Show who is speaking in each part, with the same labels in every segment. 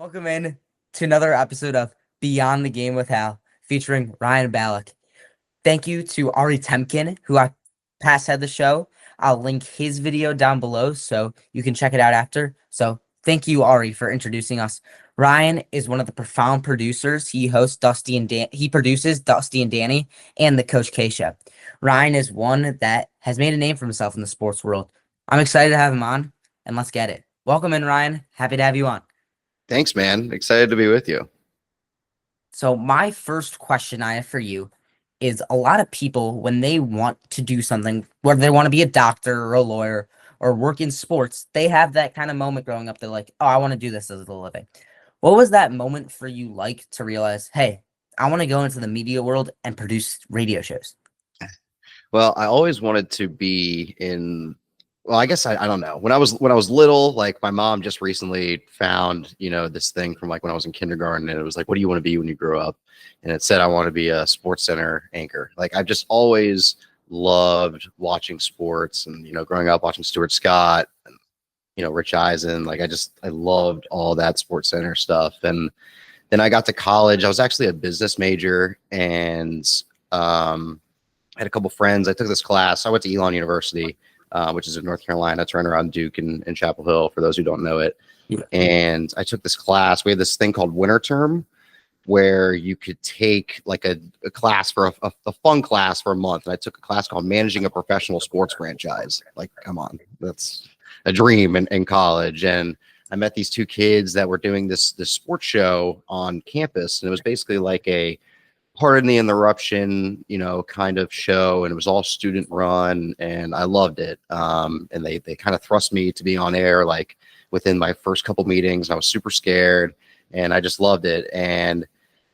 Speaker 1: Welcome in to another episode of Beyond the Game with Hal, featuring Ryan Balick. Thank you to Ari Temkin, who I past had the show. I'll link his video down below so you can check it out after. So thank you, Ari, for introducing us. Ryan is one of the profound producers. He produces Dusty and Danny and the Coach K show. Ryan is one that has made a name for himself in the sports world. I'm excited to have him on, and let's get it. Welcome in, Ryan. Happy to have you on.
Speaker 2: Thanks, man. Excited to be with you.
Speaker 1: So my first question I have for you is a lot of people, when they want to do something, whether they want to be a doctor or a lawyer or work in sports, they have that kind of moment growing up. They're like, oh, I want to do this as a living. What was that moment for you like to realize, hey, I want to go into the media world and produce radio shows?
Speaker 2: Well, I always wanted to be in. Well, I guess I don't know. When I was little, like my mom just recently found this thing from like when I was in kindergarten, and it was like, what do you want to be when you grow up? And it said I want to be a sports center anchor. Like I've just always loved watching sports, and growing up watching Stuart Scott and Rich Eisen. Like I loved all that sports center stuff. And then I got to college. I was actually a business major, and I had a couple friends. I took this class. I went to Elon University, which is in North Carolina. It's right around Duke and Chapel Hill, for those who don't know it.
Speaker 1: Yeah.
Speaker 2: And I took this class. We had this thing called winter term, where you could take like a class for a fun class for a month. And I took a class called Managing a Professional Sports Franchise. Like, come on, that's a dream in college. And I met these two kids that were doing this sports show on campus. And it was basically like a Pardon the Interruption, kind of show, and it was all student run, and I loved it. And they kind of thrust me to be on air like within my first couple meetings. I was super scared, and I just loved it, and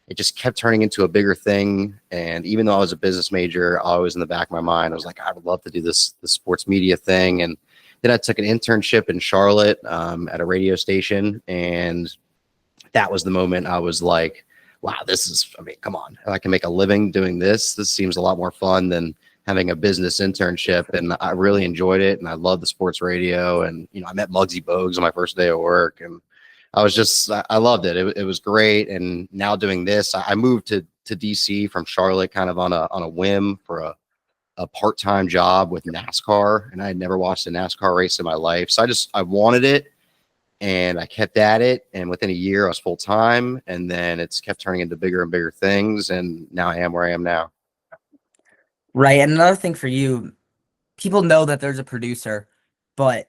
Speaker 2: it just kept turning into a bigger thing. And even though I was a business major, always in the back of my mind, I was like, I would love to do this sports media thing. And then I took an internship in Charlotte at a radio station, and that was the moment I was like, wow, come on. If I can make a living doing this, this seems a lot more fun than having a business internship. And I really enjoyed it. And I love the sports radio. And, I met Muggsy Bogues on my first day of work. And I loved it. It was great. And now doing this, I moved to DC from Charlotte kind of on a whim for a part-time job with NASCAR. And I had never watched a NASCAR race in my life. So I wanted it. And I kept at it, and within a year I was full time, and then it's kept turning into bigger and bigger things, and now I am where I am now.
Speaker 1: Right. And another thing for you, people know that there's a producer, but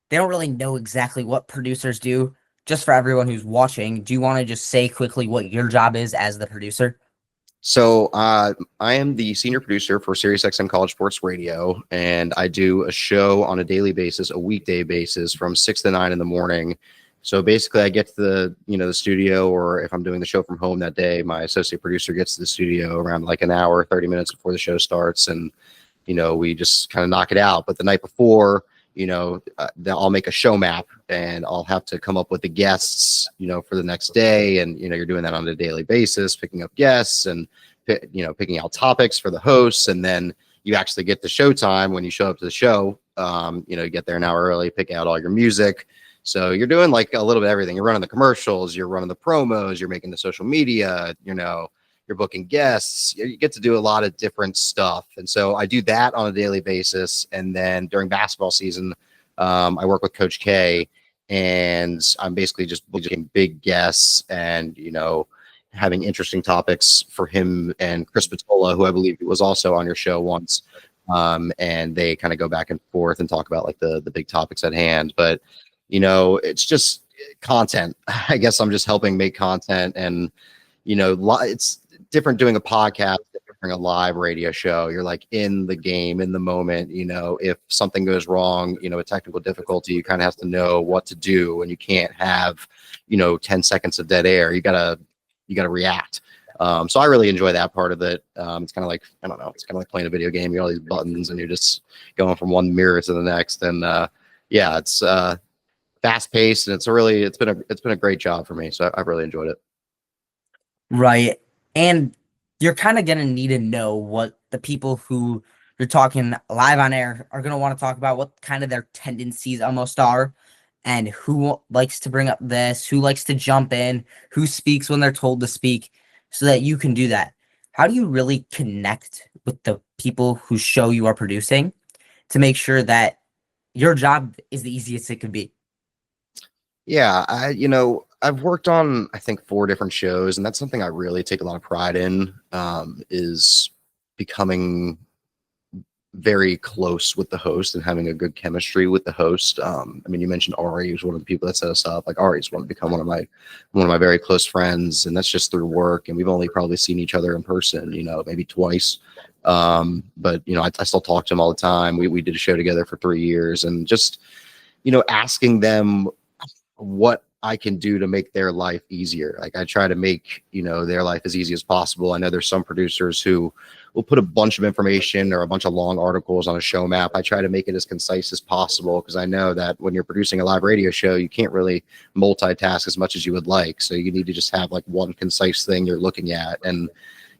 Speaker 1: they don't really know exactly what producers do. Just for everyone who's watching, do you want to just say quickly what your job is as the producer?
Speaker 2: So I am the senior producer for SiriusXM College Sports Radio, and I do a show on a daily basis, a weekday basis, from 6 to 9 in the morning. So basically, I get to the studio, or if I'm doing the show from home that day, my associate producer gets to the studio around like an hour, 30 minutes before the show starts, and we just kind of knock it out. But the night before, I'll make a show map, and I'll have to come up with the guests, for the next day. And, you're doing that on a daily basis, picking up guests and, picking out topics for the hosts. And then you actually get the showtime when you show up to the show. You get there an hour early, pick out all your music. So you're doing like a little bit of everything. You're running the commercials, you're running the promos, you're making the social media, you're booking guests. You get to do a lot of different stuff. And so I do that on a daily basis. And then during basketball season, I work with Coach K, and I'm basically just booking big guests and, having interesting topics for him and Chris Patola, who I believe was also on your show once. And they kind of go back and forth and talk about like the big topics at hand. But, it's just content. I guess I'm just helping make content, and, it's different doing a podcast, different a live radio show. You're like in the game, in the moment. If something goes wrong, a technical difficulty, you kind of have to know what to do, and you can't have 10 seconds of dead air. You gotta react. So I really enjoy that part of it. It's kind of like, I don't know, it's kind of like playing a video game. You got all these buttons, and you're just going from one mirror to the next. And yeah, it's fast paced, and it's been a great job for me. So I've really enjoyed it.
Speaker 1: Right. And you're kind of going to need to know what the people who you're talking live on air are going to want to talk about, what kind of their tendencies almost are. and who likes to bring up this, who likes to jump in, who speaks when they're told to speak, so that you can do that. How do you really connect with the people whose show you are producing to make sure that your job is the easiest it could be?
Speaker 2: Yeah, I've worked on I think 4 different shows, and that's something I really take a lot of pride in. Is becoming very close with the host and having a good chemistry with the host. I mean, you mentioned Ari was one of the people that set us up. Like Ari's want to become one of my very close friends, and that's just through work. And we've only probably seen each other in person, maybe twice. But I still talk to him all the time. We did a show together for 3 years, and just asking them what I can do to make their life easier. Like I try to make, their life as easy as possible. I know there's some producers who will put a bunch of information or a bunch of long articles on a show map. I try to make it as concise as possible because I know that when you're producing a live radio show, you can't really multitask as much as you would like. So you need to just have like one concise thing you're looking at. And,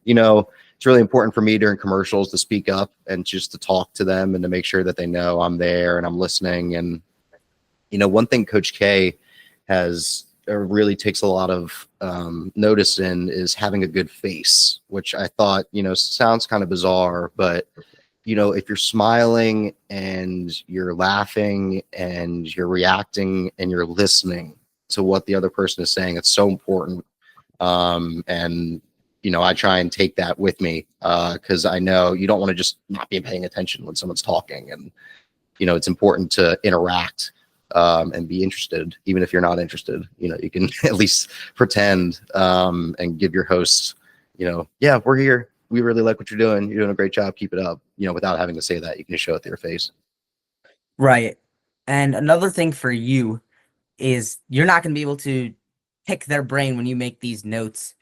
Speaker 2: it's really important for me during commercials to speak up and just to talk to them and to make sure that they know I'm there and I'm listening. And, one thing Coach K has really takes a lot of notice in is having a good face, which I thought, sounds kind of bizarre, but if you're smiling and you're laughing and you're reacting and you're listening to what the other person is saying, it's so important. And I try and take that with me because I know you don't want to just not be paying attention when someone's talking, and it's important to interact and be interested, even if you're not interested. You can at least pretend and give your host, yeah, we're here. We really like what you're doing. You're doing a great job. Keep it up. Without having to say that, you can just show it to your face.
Speaker 1: Right. And another thing for you is you're not going to be able to pick their brain when you make these notes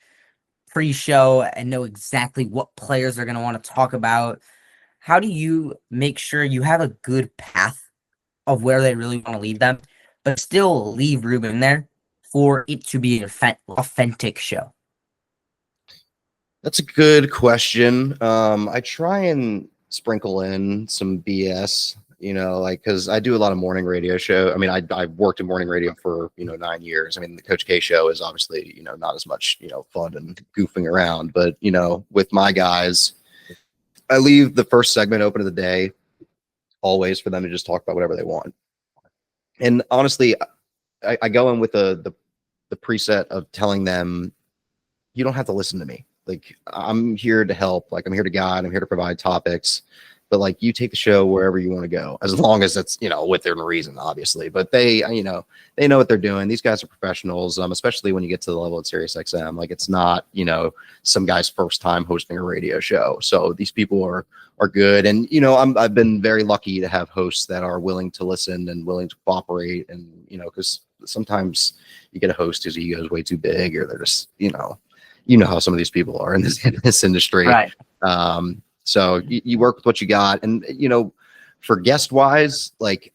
Speaker 1: pre-show and know exactly what players are going to want to talk about. How do you make sure you have a good path of where they really want to lead them, but still leave room in there for it to be an authentic show?
Speaker 2: That's a good question. I try and sprinkle in some BS, because I do a lot of morning radio show. I mean, I worked in morning radio for, 9 years. I mean, the Coach K show is obviously, not as much, fun and goofing around, but, with my guys, I leave the first segment open of the day always for them to just talk about whatever they want. And honestly, I go in with the preset of telling them, you don't have to listen to me. Like, I'm here to help. Like, I'm here to guide. I'm here to provide topics. But like, you take the show wherever you want to go, as long as it's, within reason, obviously. But they know what they're doing. These guys are professionals, especially when you get to the level of SiriusXM. Like, it's not, some guy's first time hosting a radio show. So these people are good. And, I've been very lucky to have hosts that are willing to listen and willing to cooperate. And, because sometimes you get a host whose ego is way too big, or they're just, how some of these people are in this industry.
Speaker 1: Right.
Speaker 2: So you work with what you got. And, for guest wise, like,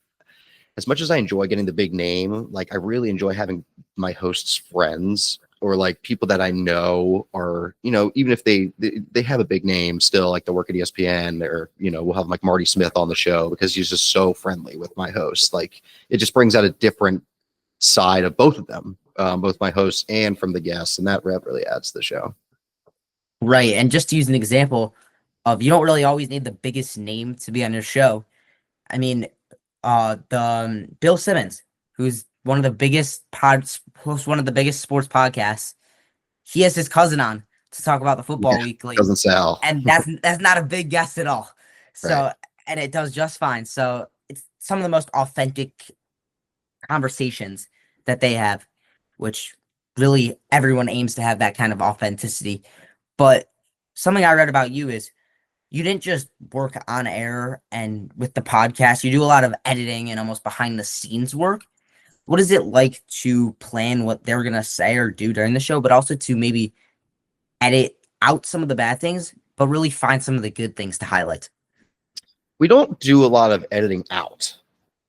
Speaker 2: as much as I enjoy getting the big name, like, I really enjoy having my hosts' friends or like people that I know are, even if they have a big name still, like they work at ESPN, or, we'll have like Marty Smith on the show because he's just so friendly with my hosts. Like, it just brings out a different side of both of them, both my hosts and from the guests. And that really adds to the show.
Speaker 1: Right. And just to use an example of, you don't really always need the biggest name to be on your show. I mean, Bill Simmons, who's one of the biggest one of the biggest sports podcasts, he has his cousin on to talk about the football weekly.
Speaker 2: Doesn't sell.
Speaker 1: And that's not a big guest at all. So,
Speaker 2: Right.
Speaker 1: And it does just fine. So it's some of the most authentic conversations that they have, which really everyone aims to have that kind of authenticity. But something I read about you is you didn't just work on air and with the podcast, you do a lot of editing and almost behind the scenes work. What is it like to plan what they're going to say or do during the show, but also to maybe edit out some of the bad things, but really find some of the good things to highlight?
Speaker 2: We don't do a lot of editing out,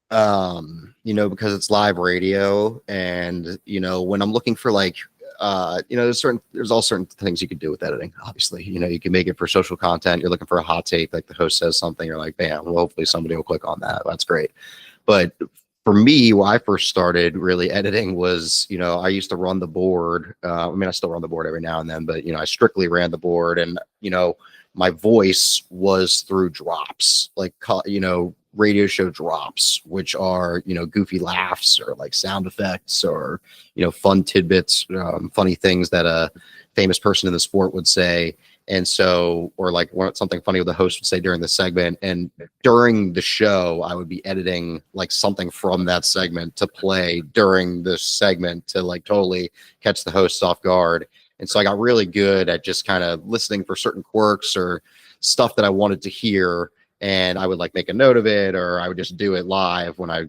Speaker 2: because it's live radio. And, when I'm looking for like, there's all certain things you can do with editing. Obviously, you can make it for social content. You're looking for a hot take, like the host says something, you're like, bam, well, hopefully somebody will click on that. That's great. But for me, when I first started really editing was, I used to run the board. I mean, I still run the board every now and then, but, I strictly ran the board, and, my voice was through drops, like, radio show drops, which are, goofy laughs or like sound effects or, fun tidbits, funny things that a famous person in the sport would say. And so, or like something funny the host would say during the segment. And during the show, I would be editing like something from that segment to play during the segment to like totally catch the hosts off guard. And so I got really good at just kind of listening for certain quirks or stuff that I wanted to hear. And I would like make a note of it, or I would just do it live when I,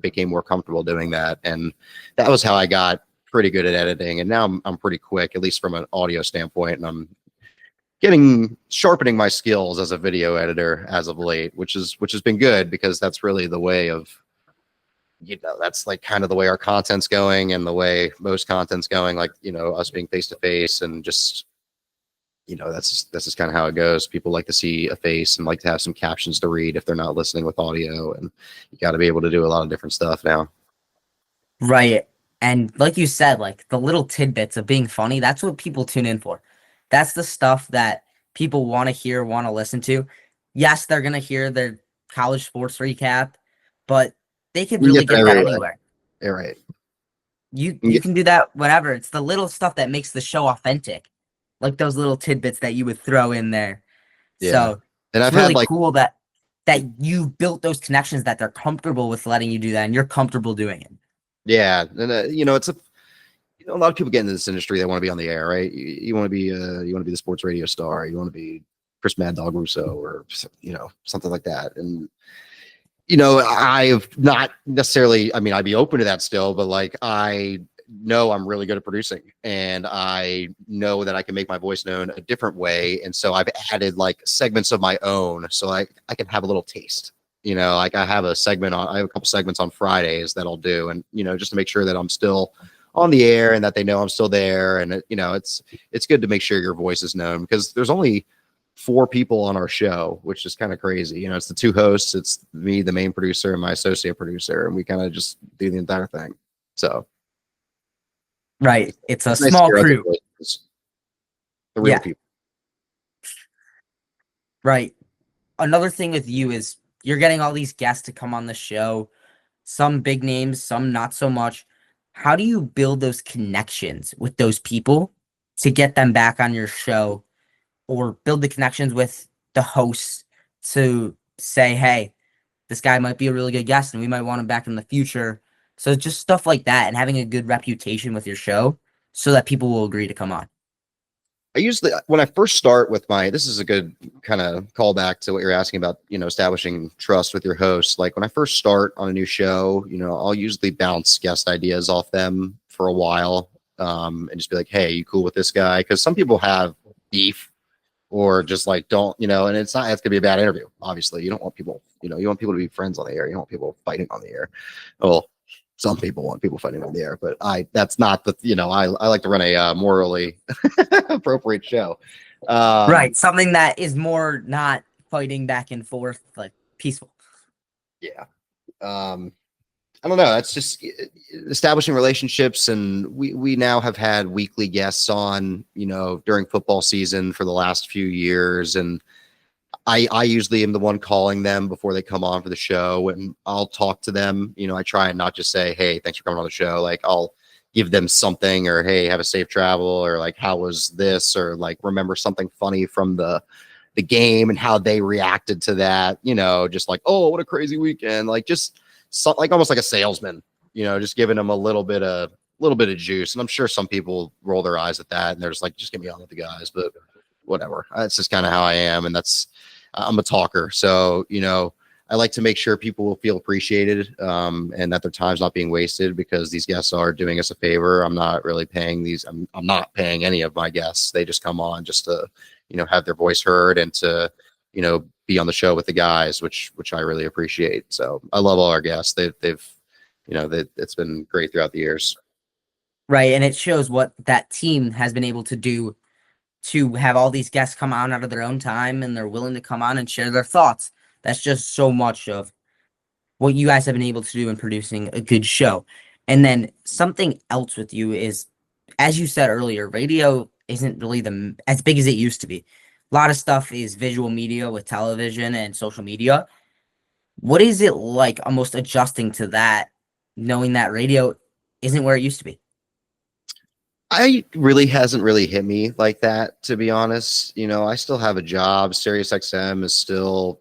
Speaker 2: became more comfortable doing that. And that was how I got pretty good at editing. And now I'm pretty quick, at least from an audio standpoint. And I'm sharpening my skills as a video editor as of late, which has been good, because that's really the way of, that's like kind of the way our content's going and the way most content's going, like, us being face to face, and just, that's just kind of how it goes. People like to see a face and like to have some captions to read if they're not listening with audio, and you got to be able to do a lot of different stuff now.
Speaker 1: Right. And like you said, like the little tidbits of being funny, that's what people tune in for. That's the stuff that people want to hear, want to listen to. Yes, they're going to hear their college sports recap, but they could
Speaker 2: You
Speaker 1: really
Speaker 2: get that
Speaker 1: get that
Speaker 2: everywhere.
Speaker 1: anywhere.
Speaker 2: Yeah, right.
Speaker 1: You can do that whenever. It's the little stuff that makes the show authentic. Like those little tidbits that you would throw in there.
Speaker 2: Yeah.
Speaker 1: So
Speaker 2: And
Speaker 1: it's
Speaker 2: I've had
Speaker 1: really
Speaker 2: like,
Speaker 1: cool that you built those connections, that they're comfortable with letting you do that and you're comfortable doing it.
Speaker 2: yeah. And, it's a lot of people get into this industry. They want to be on the air, right? You want to be, the sports radio star. You want to be Chris Mad Dog Russo, or, something like that. And, I've not necessarily, I mean, I'd be open to that still, but like, I know I'm really good at producing, and I know that I can make my voice known a different way. And so I've added like segments of my own, so I can have a little taste. Like I have a couple segments on Fridays that I'll do, and, just to make sure that I'm still on the air and that they know I'm still there. And it's good to make sure your voice is known, because there's only 4 people on our show, which is kind of crazy. It's the 2 hosts, it's me, the main producer, and my associate producer, and we kind of just do the entire thing. So
Speaker 1: Right. It's a
Speaker 2: it's nice to
Speaker 1: small
Speaker 2: hear other
Speaker 1: crew.
Speaker 2: voices, the real
Speaker 1: Yeah.
Speaker 2: people.
Speaker 1: Right. Another thing with you is you're getting all these guests to come on the show, some big names, some not so much. How do you build those connections with those people to get them back on your show, or build the connections with the hosts to say, hey, this guy might be a really good guest and we might want him back in the future? So just stuff like that, and having a good reputation with your show so that people will agree to come on.
Speaker 2: I usually, when I first start with this is a good kind of callback to what you're asking about, establishing trust with your host. Like when I first start on a new show, I'll usually bounce guest ideas off them for a while, and just be like, hey, you cool with this guy? Because some people have beef, or just like don't, and it's gonna be a bad interview. Obviously, you don't want people, you want people to be friends on the air. You don't want people fighting on the air. Well, some people want people fighting on the air, but that's not the, I like to run a morally appropriate show.
Speaker 1: Right. Something that is more not fighting back and forth, like peaceful.
Speaker 2: Yeah. I don't know. That's just establishing relationships. And we now have had weekly guests on, during football season for the last few years. And I usually am the one calling them before they come on for the show, and I'll talk to them. I try and not just say, hey, thanks for coming on the show. Like I'll give them something, or, hey, have a safe travel, or like, how was this? Or like, remember something funny from the game and how they reacted to that, just like, oh, what a crazy weekend. Like just like almost like a salesman, just giving them a little bit of juice. And I'm sure some people roll their eyes at that and they're just like, just get me on with the guys, but whatever. That's just kind of how I am. And I'm a talker. So, I like to make sure people will feel appreciated, and that their time's not being wasted, because these guests are doing us a favor. I'm not really paying I'm not paying any of my guests. They just come on just to, have their voice heard, and to, be on the show with the guys, which I really appreciate. So I love all our guests. It's been great throughout the years.
Speaker 1: Right. And it shows what that team has been able to do, to have all these guests come on out of their own time, and they're willing to come on and share their thoughts. That's just so much of what you guys have been able to do in producing a good show. And then something else with you is, as you said earlier, radio isn't really as big as it used to be. A lot of stuff is visual media with television and social media. What is it like almost adjusting to that, knowing that radio isn't where it used to be?
Speaker 2: I really hasn't really hit me like that, to be honest. I still have a job. Sirius XM is still,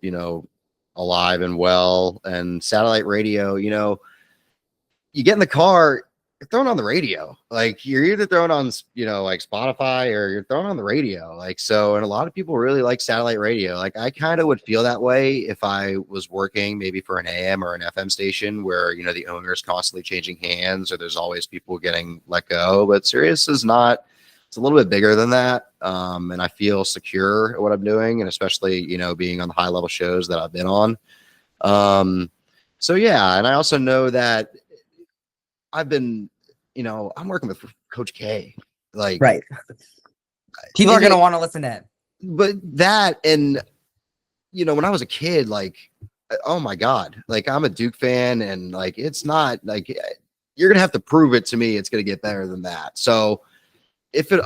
Speaker 2: alive and well. And satellite radio, you get in the car, you're throwing on the radio. Like you're either throwing on, like Spotify or you're throwing on the radio. Like so, and a lot of people really like satellite radio. Like I kind of would feel that way if I was working maybe for an AM or an FM station where the owner is constantly changing hands or there's always people getting let go. But Sirius is not. It's a little bit bigger than that, and I feel secure at what I'm doing, and especially being on the high level shows that I've been on. So yeah, and I also know that I've been, I'm working with Coach K. Like,
Speaker 1: Right. People are going to want to listen to him.
Speaker 2: But that, and, when I was a kid, like, oh my God, like, I'm a Duke fan, and, like, it's not, like, you're going to have to prove it to me. It's going to get better than that. So, if it,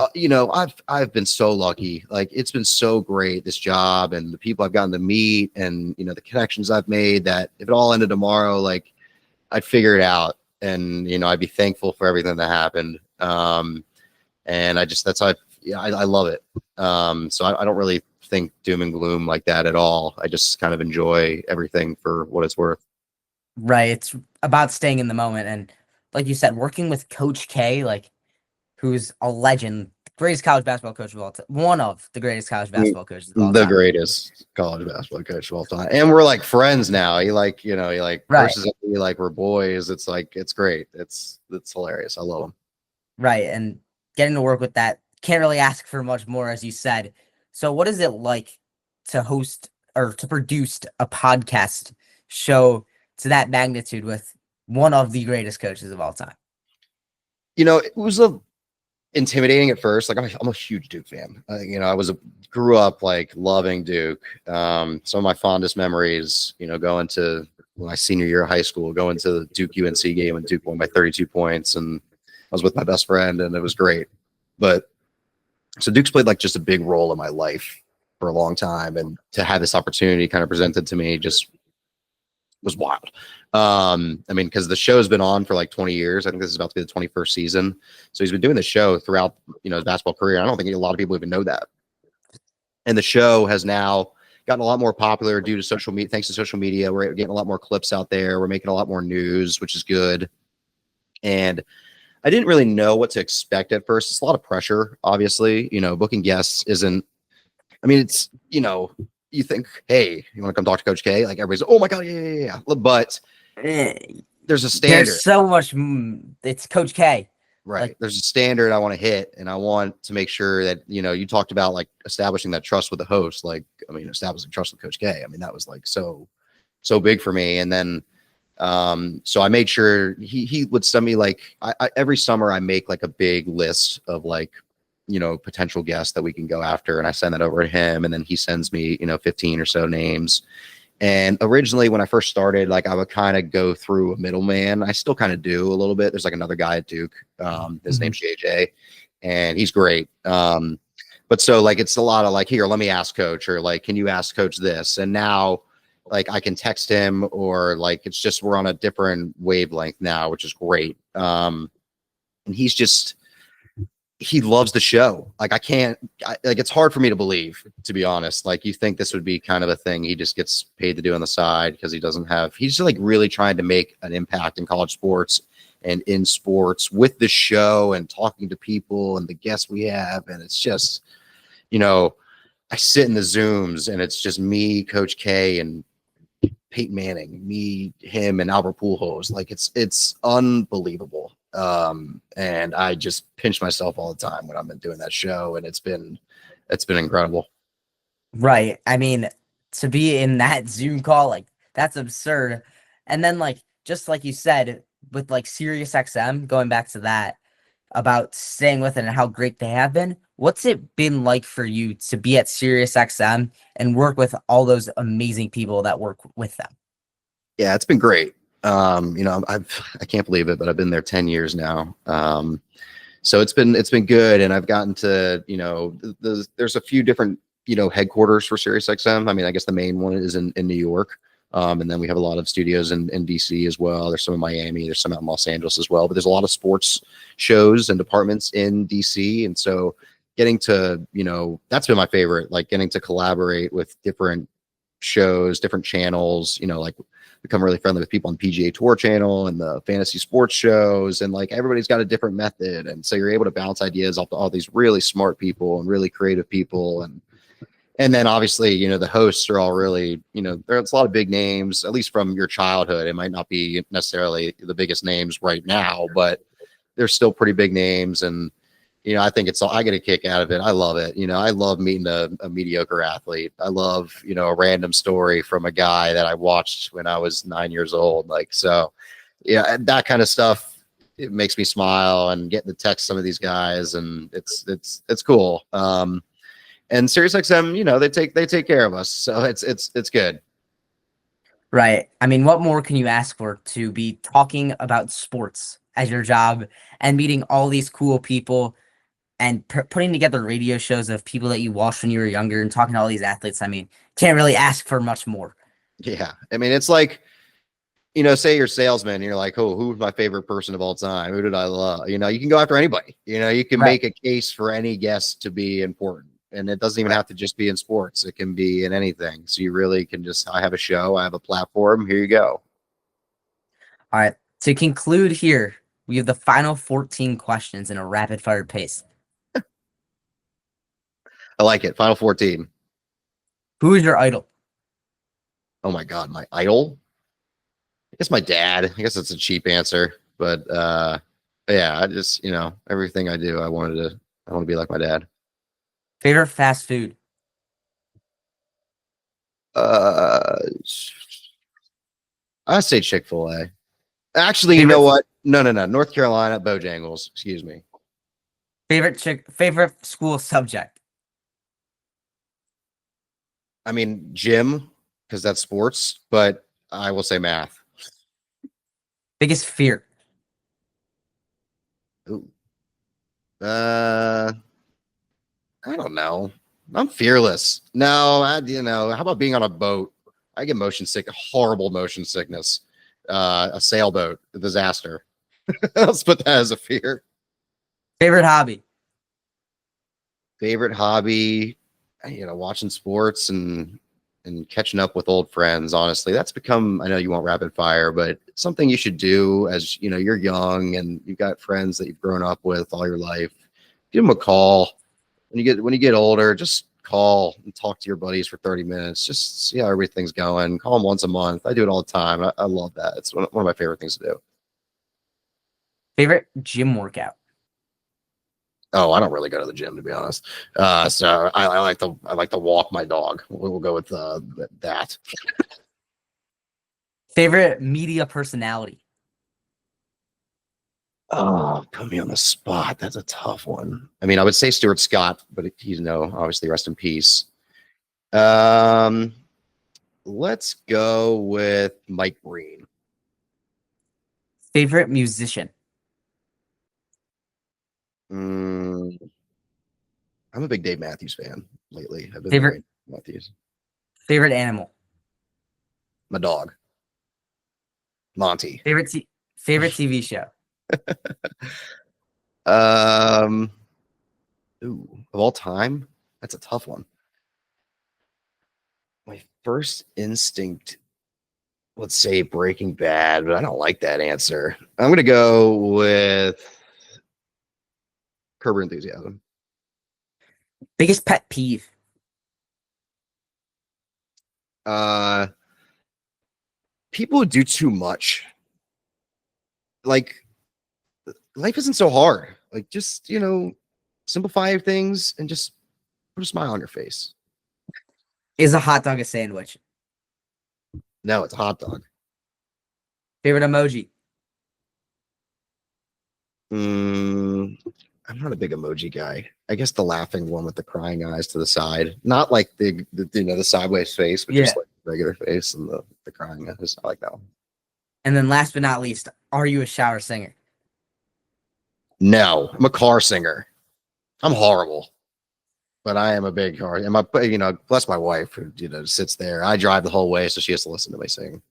Speaker 2: I've been so lucky. Like, it's been so great, this job, and the people I've gotten to meet, and, the connections I've made, that if it all ended tomorrow, like, I'd figure it out. And I'd be thankful for everything that happened. And that's how I love it. So I don't really think doom and gloom like that at all. I just kind of enjoy everything for what it's worth.
Speaker 1: Right. It's about staying in the moment. And like you said, working with Coach K, like who's a legend, greatest college basketball coach of all time, one of the greatest college basketball coaches of all time.
Speaker 2: The greatest college basketball coach of all time. And we're like friends now. He like versus me, like we're boys. It's like, it's great. It's hilarious. I love him.
Speaker 1: Right. And getting to work with that, can't really ask for much more, as you said. So what is it like to host or to produce a podcast show to that magnitude with one of the greatest coaches of all time?
Speaker 2: It was intimidating at first. Like I'm a huge Duke fan. I grew up like loving Duke. Some of my fondest memories, going to my senior year of high school, going to the Duke UNC game and Duke won by 32 points, and I was with my best friend, and it was great. But so Duke's played like just a big role in my life for a long time, and to have this opportunity kind of presented to me just was wild. Because the show's been on for like 20 years. I think this is about to be the 21st season. So he's been doing the show throughout, his basketball career. I don't think a lot of people even know that. And the show has now gotten a lot more popular due to social media. Thanks to social media, we're getting a lot more clips out there. We're making a lot more news, which is good. And I didn't really know what to expect at first. It's a lot of pressure, obviously. Booking guests isn't. It's you think, hey, you want to come talk to Coach K? Like everybody's, oh my God, yeah. But there's a standard.
Speaker 1: There's so much. It's Coach K.
Speaker 2: Right. Like, there's a standard I want to hit, and I want to make sure that, you talked about like establishing that trust with the host. Like, establishing trust with Coach K. That was like so big for me. And then, so I made sure he would send me like, I every summer I make like a big list of like, potential guests that we can go after. And I send that over to him, and then he sends me, 15 or so names. And originally when I first started, like I would kind of go through a middleman. I still kind of do a little bit. There's like another guy at Duke. His name's JJ, and he's great. But so like, it's a lot of like, here, let me ask Coach, or like, can you ask Coach this? And now like I can text him, or like, it's just, we're on a different wavelength now, which is great. And he loves the show. Like it's hard for me to believe, to be honest. Like you think this would be kind of a thing he just gets paid to do on the side because he's like really trying to make an impact in college sports and in sports with the show and talking to people and the guests we have. And it's just, I sit in the Zooms and it's just me, Coach K, and Peyton Manning, him, and Albert Pujols. Like it's unbelievable. And I just pinch myself all the time when I'm doing that show, and it's been incredible.
Speaker 1: Right. To be in that Zoom call, like that's absurd. And then like, just like you said, with like Sirius XM, going back to that about staying with it and how great they have been, what's it been like for you to be at Sirius XM and work with all those amazing people that work with them?
Speaker 2: Yeah, it's been great. I can't believe it, but I've been there 10 years now. So it's been good, and I've gotten to, there's a few different, headquarters for SiriusXM. I mean, I guess the main one is in New York. And then we have a lot of studios in DC as well. There's some in Miami, there's some out in Los Angeles as well, but there's a lot of sports shows and departments in DC. And so getting to, that's been my favorite, like getting to collaborate with different shows, different channels, like become really friendly with people on PGA Tour channel and the fantasy sports shows. And like everybody's got a different method. And so you're able to bounce ideas off all these really smart people and really creative people. And then obviously, the hosts are all really, there's a lot of big names, at least from your childhood. It might not be necessarily the biggest names right now, but they're still pretty big names. And, I think I get a kick out of it. I love it. I love meeting a mediocre athlete. I love, a random story from a guy that I watched when I was 9 years old. Like, so yeah, that kind of stuff, it makes me smile, and getting to text some of these guys, and it's cool. And SiriusXM, they take care of us. So it's good.
Speaker 1: Right. I mean, what more can you ask for to be talking about sports as your job and meeting all these cool people and putting together radio shows of people that you watched when you were younger and talking to all these athletes? I mean, can't really ask for much more.
Speaker 2: Yeah. I mean, it's like, say you're a salesman and you're like, oh, who's my favorite person of all time? Who did I love? You can go after anybody. You can
Speaker 1: Right.
Speaker 2: make a case for any guest to be important. And it doesn't even have to just be in sports. It can be in anything. So you really can I have a show, I have a platform. Here you go.
Speaker 1: All right. To conclude here, we have the final 14 questions in a rapid fire pace.
Speaker 2: I like it. Final 14.
Speaker 1: Who is your idol?
Speaker 2: Oh my God, my idol? I guess my dad. I guess it's a cheap answer, but yeah, I just, everything I do, I want to be like my dad.
Speaker 1: Favorite fast food?
Speaker 2: Uh, I say Chick-fil-A. Actually, you know
Speaker 1: Favorite
Speaker 2: what? No. North Carolina, Bojangles. Excuse me.
Speaker 1: favorite school subject?
Speaker 2: I mean, gym, because that's sports, but I will say math.
Speaker 1: Biggest fear?
Speaker 2: Ooh. I don't know. I'm fearless. No, how about being on a boat? I get motion sick, horrible motion sickness. A sailboat, a disaster. Let's put that as a fear.
Speaker 1: Favorite hobby?
Speaker 2: Favorite hobby, watching sports and catching up with old friends. Honestly, that's become, I know you want rapid fire, but it's something you should do as you're young and you've got friends that you've grown up with all your life. Give them a call when you get older. Just call and talk to your buddies for 30 minutes. Just see how everything's going. Call them once a month. I do it all the time. I love that. It's one of my favorite things to do.
Speaker 1: Favorite gym workout?
Speaker 2: Oh, I don't really go to the gym, to be honest. So I like to walk my dog. We'll go with that.
Speaker 1: Favorite media personality?
Speaker 2: Oh, put me on the spot. That's a tough one. I mean, I would say Stuart Scott, but he's obviously rest in peace. Let's go with Mike Green.
Speaker 1: Favorite musician?
Speaker 2: I'm a big Dave Matthews fan lately. I've been
Speaker 1: Favorite
Speaker 2: very Matthews.
Speaker 1: favorite animal?
Speaker 2: My dog, Monty.
Speaker 1: Favorite TV show?
Speaker 2: Of all time, that's a tough one. My first instinct, let's say Breaking Bad, but I don't like that answer. I'm gonna go with Curb Your Enthusiasm.
Speaker 1: Biggest pet peeve?
Speaker 2: People who do too much. Like, life isn't so hard. Like, just simplify things and just put a smile on your face.
Speaker 1: Is a hot dog a sandwich?
Speaker 2: No, it's a hot dog.
Speaker 1: Favorite emoji?
Speaker 2: I'm not a big emoji guy. I guess the laughing one with the crying eyes to the side, not like the sideways face, but
Speaker 1: Yeah.
Speaker 2: just like regular face and the crying. I like that one.
Speaker 1: And then last but not least, are you a shower singer?
Speaker 2: No, I'm a car singer. I'm horrible, but I am a big car. And my, bless my wife who sits there. I drive the whole way, so she has to listen to me sing.